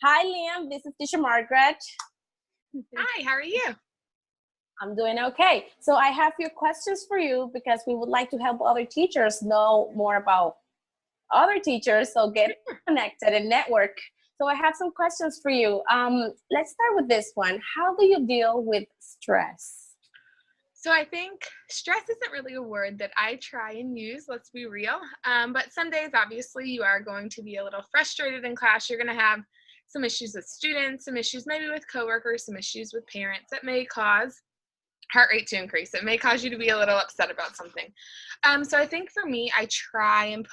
Hi, Liam. This is Teacher Margaret. Hi, how are you? I'm doing okay. So I have a few questions for you because we would like to help other teachers know more about other teachers, so get connected and network. So I have some questions for you. Let's start with this one. How do you deal with stress? So I think stress isn't really a word that I try and use, let's be real. But some days, obviously, you are going to be a little frustrated in class. You're going to have some issues with students, some issues maybe with coworkers, some issues with parents that may cause heart rate to increase. It may cause you to be a little upset about something. So I think for me, I try and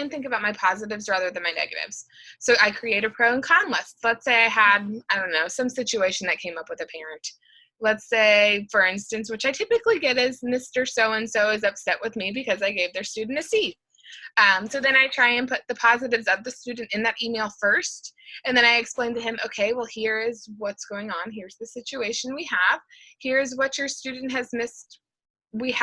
think about my positives rather than my negatives. So I create a pro and con list. Let's say I had, I don't know, some situation that came up with a parent. Let's say, for instance, which I typically get is Mr. So-and-so is upset with me because I gave their student a C. So then I try and put the positives of the student in that email first. And then I explain to him, okay, well, here is what's going on. Here's the situation we have. Here's what your student has missed. We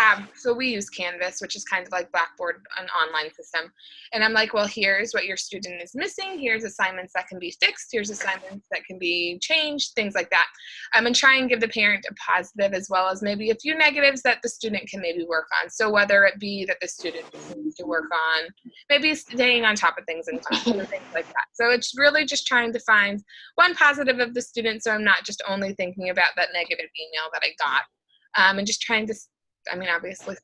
use Canvas, which is kind of like Blackboard, an online system. And I'm like, well, here's what your student is missing. Here's assignments that can be fixed. Here's assignments that can be changed, things like that. And try and give the parent a positive as well as maybe a few negatives that the student can maybe work on. So whether it be that the student needs to work on maybe staying on top of things in class or things like that. So it's really just trying to find one positive of the student so I'm not just only thinking about that negative email that I got. And just trying to obviously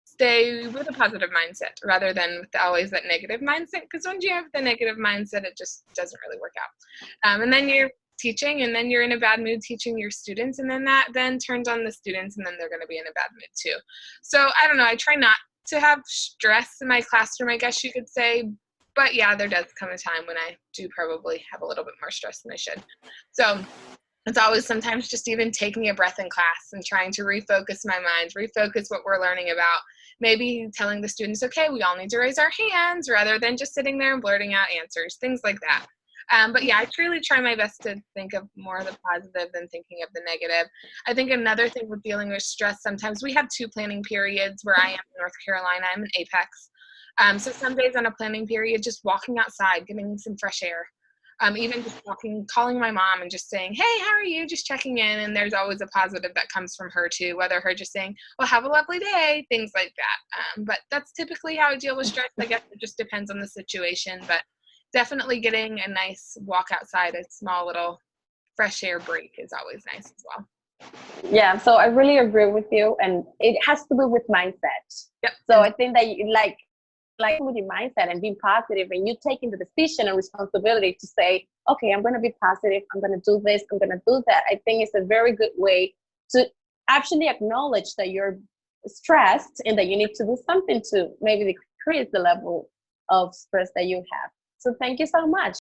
stay with a positive mindset rather than with always that negative mindset, because once you have the negative mindset, it just doesn't really work out. And then you're teaching, and then you're in a bad mood teaching your students, and then that then turns on the students, and then they're going to be in a bad mood too. So I don't know, I try not to have stress in my classroom, I guess you could say, but yeah, there does come a time when I do probably have a little bit more stress than I should. So it's always sometimes just even taking a breath in class and trying to refocus my mind, refocus what we're learning about. Maybe telling the students, okay, we all need to raise our hands rather than just sitting there and blurting out answers, things like that. But yeah, I truly try my best to think of more of the positive than thinking of the negative. I think another thing with dealing with stress, sometimes we have 2 planning periods where I am in North Carolina, I'm in Apex. So some days on a planning period, just walking outside, getting some fresh air. Even just calling my mom and just saying, hey, how are you? Just checking in. And there's always a positive that comes from her too, whether her just saying, well, have a lovely day, things like that. But that's typically how I deal with stress. I guess it just depends on the situation, but definitely getting a nice walk outside, a small little fresh air break is always nice as well. Yeah, so I really agree with you, and it has to do with mindset. Yep. So I think that you like with your mindset and being positive, and you taking the decision and responsibility to say, okay, I'm going to be positive, I'm going to do this, I'm going to do that. I think it's a very good way to actually acknowledge that you're stressed and that you need to do something to maybe decrease the level of stress that you have. So thank you so much.